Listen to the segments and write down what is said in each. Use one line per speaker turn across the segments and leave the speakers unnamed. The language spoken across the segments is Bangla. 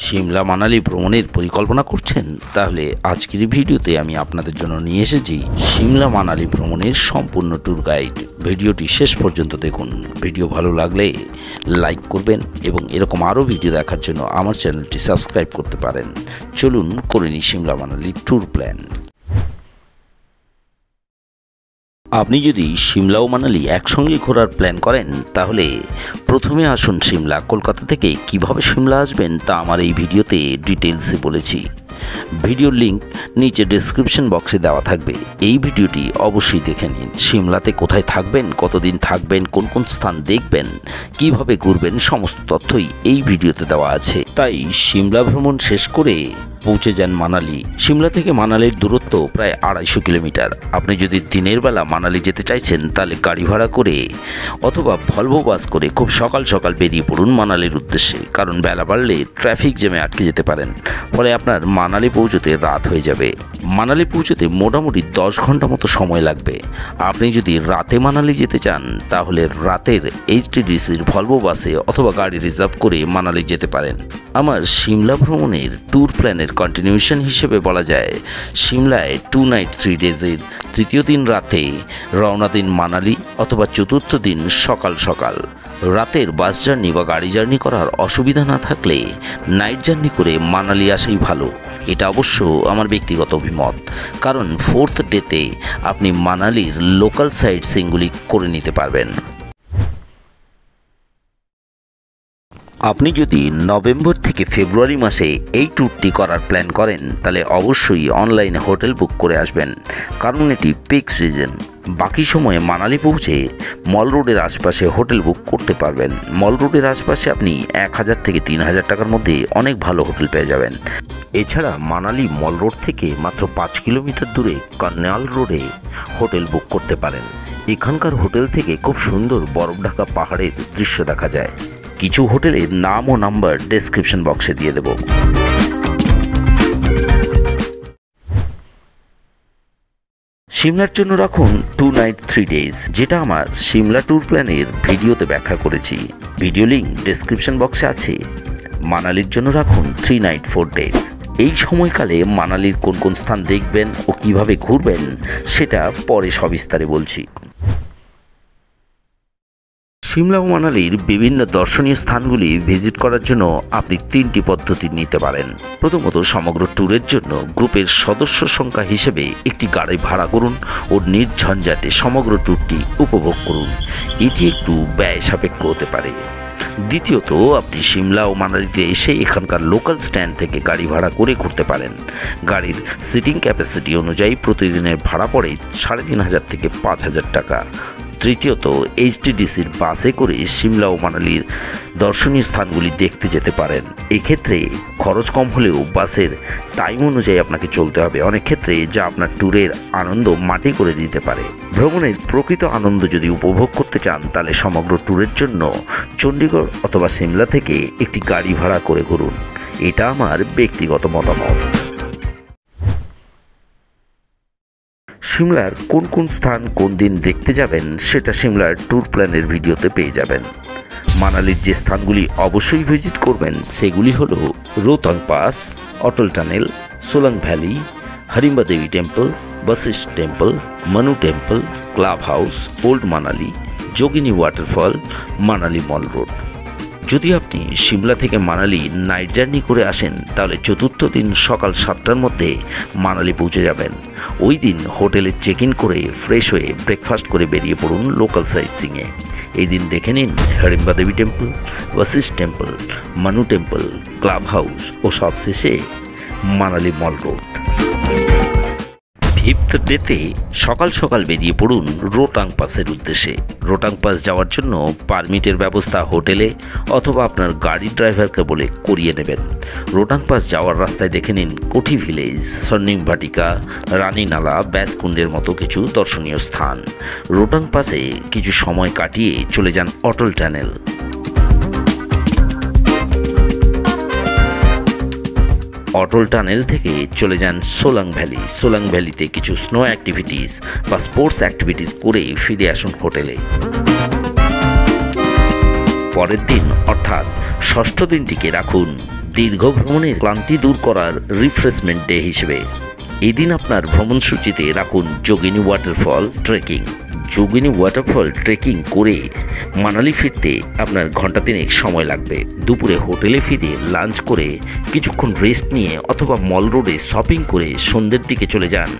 সিমলা মানালি ভ্রমণের পরিকল্পনা করছেন? তাহলে আজকের ভিডিওতে আমি আপনাদের জন্য নিয়ে এসেছি সিমলা মানালি ভ্রমণের সম্পূর্ণ ট্যুর গাইড। ভিডিওটি শেষ পর্যন্ত দেখুন। ভিডিও ভালো লাগলে লাইক করবেন এবং এরকম আরও ভিডিও দেখার জন্য আমার চ্যানেলটি সাবস্ক্রাইব করতে পারেন। চলুন করে নিই সিমলা মানালি ট্যুর প্ল্যান। আপনি যদি সিমলা ও মানালি একসঙ্গে ঘোরার প্ল্যান করেন তাহলে প্রথমে আসুন সিমলা। কলকাতা থেকে কিভাবে সিমলা আসবেন তা আমার এই ভিডিওতে ডিটেলসে বলেছি। ভিডিওর লিঙ্ক নিচে ডেসক্রিপশন বক্সে দেওয়া থাকবে। এই ভিডিওটি অবশ্যই দেখে নিন। সিমলাতে কোথায় থাকবেন, কতদিন থাকবেন, কোন কোন স্থান দেখবেন, কিভাবে ঘুরবেন, সমস্ত তথ্যই এই ভিডিওতে দেওয়া আছে। তাই সিমলা ভ্রমণ শেষ করে পৌঁছে যান মানালি। সিমলা থেকে মানালির দূরত্ব প্রায় 250 কিলোমিটার। আপনি যদি দিনের বেলা মানালি যেতে চাইছেন তাহলে গাড়ি ভাড়া করে অথবা ভলভো বাস করে খুব সকাল সকাল বেরিয়ে পড়ুন মানালির উদ্দেশ্যে, কারণ বেলা বাড়লে ট্রাফিক জ্যামে আটকে যেতে পারেন, ফলে আপনার মানালি পৌঁছতে রাত হয়ে যাবে। মানালি পৌঁছতে মোটামুটি 10 ঘন্টা মতো সময় লাগবে। আপনি যদি রাতে মানালি যেতে চান তাহলে রাতের HTDCর ভলভো বাসে অথবা গাড়ি রিজার্ভ করে মানালি যেতে পারেন। আমার সিমলা ভ্রমণের ট্যুর প্ল্যানের কন্টিনিউশন হিসেবে বলা যায়, সিমলায় 2 নাইট 3 ডেজের তৃতীয় দিন রাতে রওনা দিন মানালি, অথবা চতুর্থ দিন সকাল সকাল। রাতের বাস জার্নি বা গাড়ি জার্নি করার অসুবিধা না থাকলে নাইট জার্নি করে মানালি আসাই ভালো। এটা অবশ্য আমার ব্যক্তিগত অভিমত, কারণ 4th ডেতে আপনি মানালির লোকাল সাইট সিইংগুলি করে নিতে পারবেন। আপনি যদি নভেম্বর থেকে ফেব্রুয়ারি মাসে এই ট্যুরটি করার প্ল্যান করেন তাহলে অবশ্যই অনলাইনে হোটেল বুক করে আসবেন, কারণ এটি পিক সিজন। বাকি সময়ে মানালি পৌঁছে মল রোডের আশপাশে হোটেল বুক করতে পারবেন। মল রোডের আশপাশে আপনি 1000 থেকে 3000 টাকার মধ্যে অনেক ভালো হোটেল পেয়ে যাবেন। এছাড়া মানালি মল রোড থেকে মাত্র 5 কিলোমিটার দূরে কার্নাল রোডে হোটেল বুক করতে পারেন। এখানকার হোটেল থেকে খুব সুন্দর বরফ ঢাকা পাহাড়ের দৃশ্য দেখা যায়। কিছু হোটেলের নাম ও নাম্বার ডেসক্রিপশন বক্সে দিয়ে দেব। সিমলার জন্য রাখুন 2 নাইট 3 ডেজ, যেটা আমার সিমলা ট্যুর প্ল্যানের ভিডিওতে ব্যাখ্যা করেছি। ভিডিও লিঙ্ক ডেসক্রিপশন বক্সে আছে। মানালির জন্য রাখুন 3 নাইট 4 ডেজ। এই সময়কালে মানালির কোন কোন স্থান দেখবেন ও কিভাবে ঘুরবেন সেটা পরে সবিস্তারে বলছি। সিমলা ও মানালির বিভিন্ন দর্শনীয় স্থানগুলি ভিজিট করার জন্য আপনি 3টি পদ্ধতি নিতে পারেন। প্রথমত, সমগ্র ট্যুরের জন্য গ্রুপের সদস্য সংখ্যা হিসেবে একটি গাড়ি ভাড়া করুন ও নির্ঝঞ্ঝাটে সমগ্র ট্যুরটি উপভোগ করুন। এটি একটু ব্যয় সাপেক্ষ হতে পারে। দ্বিতীয়ত, আপনি সিমলা ও মানালিতে এসে এখানকার লোকাল স্ট্যান্ড থেকে গাড়ি ভাড়া করে ঘুরতে পারেন। গাড়ির সিটিং ক্যাপাসিটি অনুযায়ী প্রতিদিনের ভাড়া পড়ে 3500 থেকে 5000 টাকা। তৃতীয়ত, HTDCর বাসে করে সিমলা ও মানালির দর্শনীয় স্থানগুলি দেখতে যেতে পারেন। এক্ষেত্রে খরচ কম হলেও বাসের টাইম অনুযায়ী আপনাকে চলতে হবে, অনেক ক্ষেত্রে যা আপনার ট্যুরের আনন্দ মাটি করে দিতে পারে। ভ্রমণের প্রকৃত আনন্দ যদি উপভোগ করতে চান তাহলে সমগ্র ট্যুরের জন্য চণ্ডীগড় অথবা সিমলা থেকে একটি গাড়ি ভাড়া করে ঘুরুন। এটা আমার ব্যক্তিগত মতামত। সিমলার কোন কোন স্থান কোন দিন দেখতে যাবেন সেটা সিমলার ট্যুর প্ল্যানের ভিডিওতে পেয়ে যাবেন। মানালির যে স্থানগুলি অবশ্যই ভিজিট করবেন সেগুলি হলো Rohtang pass, Atal tunnel, Solang valley, Hidimba Devi temple, Vashisht temple, Manu temple, club house, old Manali, Jogini waterfall, Manali মল রোড। যদি আপনি সিমলা থেকে মানালি নাইট জার্নি করে আসেন তাহলে চতুর্থ দিন সকাল 7টার মধ্যে মানালি পৌঁছে যাবেন। ওই দিন হোটেলে চেক ইন করে ফ্রেশ হয়ে ব্রেকফাস্ট করে বেরিয়ে পড়ুন লোকাল সাইট সিংয়ে। এই দিন দেখে নিন Hidimba Devi temple, Vashisht temple, Manu temple, club house ও সবশেষে মানালি মল রোড। 5th ডেতে সকাল সকাল বেরিয়ে পড়ুন রোহতাং পাসের উদ্দেশ্যে। রোহতাং পাস যাওয়ার জন্য পারমিটের ব্যবস্থা হোটেলে অথবা আপনার গাড়ি ড্রাইভারকে বলে করিয়ে নেবেন। রোহতাং পাস যাওয়ার রাস্তায় দেখে নিন কোঠি ভিলেজ, স্বর্ণিম ভাটিকা, রানী নালা, ব্যাসকুণ্ডের মতো কিছু দর্শনীয় স্থান। রোহতাং পাসে কিছু সময় কাটিয়ে চলে যান অটল টানেল। অটল টানেল থেকে চলে যান সোলাং ভ্যালি। সোলাং ভ্যালিতে কিছু স্নো অ্যাক্টিভিটিস বা স্পোর্টস অ্যাক্টিভিটিস করে ফিরে আসুন হোটেলে। পরের দিন অর্থাৎ ষষ্ঠ দিনটিকে রাখুন দীর্ঘ ভ্রমণের ক্লান্তি দূর করার রিফ্রেশমেন্ট ডে হিসেবে এদিন আপনার ভ্রমণসূচিতে রাখুন যোগিনী ওয়াটারফল ট্রেকিং। যোগিনী ওয়াটারফল ট্রেকিং করে মানালি ফিরতে আপনার ঘন্টা 3 সময় লাগবে। দুপুরে হোটেলে ফিরে লাঞ্চ করে কিছুক্ষণ রেস্ট নিয়ে অথবা মল রোডে শপিং করে সন্ধ্যের দিকে চলে যান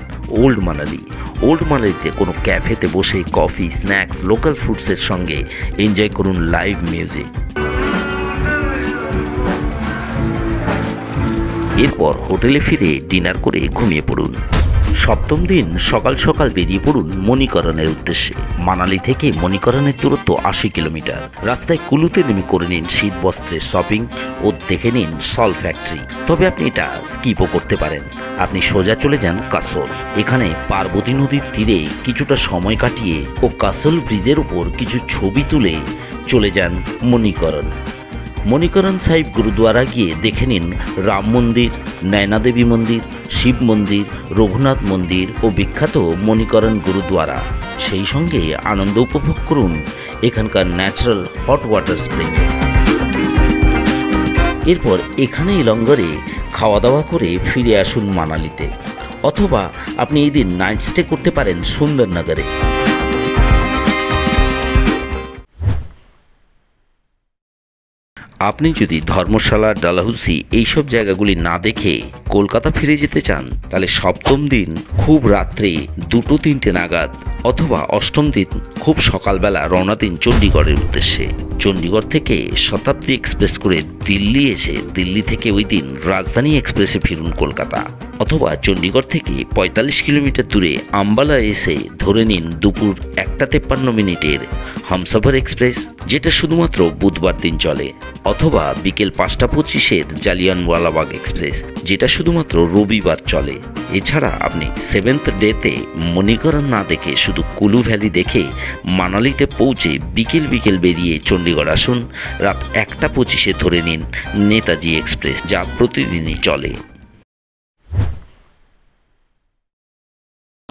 ওল্ড মানালি। ওল্ড মানালিতে কোনো ক্যাফেতে বসে কফি, স্ন্যাক্স, লোকাল ফুডসের সঙ্গে এনজয় করুন লাইভ মিউজিক। এরপর হোটেলে ফিরে ডিনার করে ঘুমিয়ে পড়ুন। সপ্তম দিন সকাল সকাল বেরিয়ে পড়ুন মণিকরণের উদ্দেশ্যে। মানালি থেকে মণিকরণের দূরত্ব 80 কিলোমিটার। রাস্তায় কুলুতে নেমে করে নিন শীত বস্ত্রের শপিং ও দেখে নিন সল ফ্যাক্টরি। তবে আপনি এটা স্কিপও করতে পারেন। আপনি সোজা চলে যান কাসল। এখানে পার্বতী নদীর তীরে কিছুটা সময় কাটিয়ে ও কাসল ব্রিজের উপর কিছু ছবি তুলে চলে যান মণিকরণ। মণিকরণ সাহিব গুরুদ্বারা গিয়ে দেখে নিন রাম মন্দির, নয়না দেবী মন্দির, শিব মন্দির, রঘুনাথ মন্দির ও বিখ্যাত মণিকরণ গুরুদ্বারা। সেই সঙ্গে আনন্দ উপভোগ করুন এখানকার ন্যাচারাল হট ওয়াটার স্প্রিং। এরপর এখানেই লঙ্গরে খাওয়া দাওয়া করে ফিরে আসুন মানালিতে, অথবা আপনি এই দিন নাইট স্টে করতে পারেন সুন্দরনগরে। আপনি যদি ধর্মশালা, ডালহৌসি এইসব জায়গাগুলি না দেখে কলকাতা ফিরে যেতে চান, তাহলে সপ্তম দিন খুব রাত্রে 2-3টে নাগাদ অথবা অষ্টম দিন খুব সকালবেলা রওনা দিন চণ্ডীগড়ের উদ্দেশ্যে। চণ্ডীগড় থেকে শতাব্দী এক্সপ্রেস করে দিল্লি এসে দিল্লি থেকে ওই দিন রাজধানী এক্সপ্রেসে ফিরুন কলকাতা, অথবা চণ্ডীগড় থেকে 45 কিলোমিটার দূরে আম্বালা এসে ধরে নিন দুপুর 1:53 হামসফর এক্সপ্রেস, যেটা শুধুমাত্র বুধবার দিন চলে, অথবা বিকেল 5:25 জালিয়ানওয়ালাবাগ এক্সপ্রেস, যেটা শুধুমাত্র রবিবার চলে। এছাড়া আপনি 7th ডেতে মণিকরণ না দেখে শুধু কুলু ভ্যালি দেখে মানালিতে পৌঁছে বিকেল বেরিয়ে চণ্ডীগড় আসুন। রাত 1:25 ধরে নিন নেতাজি এক্সপ্রেস, যা প্রতিদিনই চলে।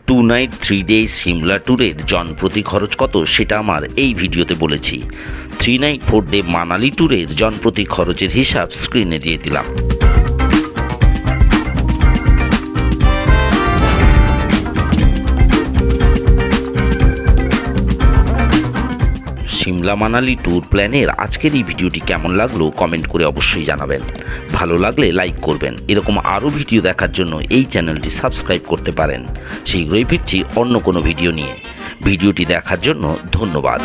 2 নাইট 3 ডেজ সিমলা ট্যুরের জনপ্রতি খরচ কত সেটা আমার এই ভিডিওতে বলেছি। 3 নাইট 4 ডে মানালি ট্যুরের জনপ্রতি খরচের হিসাব স্ক্রিনে দিয়ে দিলাম। সিমলা মানালি ট্যুর প্ল্যানের আজকের এই ভিডিওটি কেমন লাগলো কমেন্ট করে অবশ্যই জানাবেন। ভালো লাগলে লাইক করবেন। এরকম আরও ভিডিও দেখার জন্য এই চ্যানেলটি সাবস্ক্রাইব করতে পারেন। শীঘ্রই ফিরছি অন্য কোনো ভিডিও নিয়ে। ভিডিওটি দেখার জন্য ধন্যবাদ।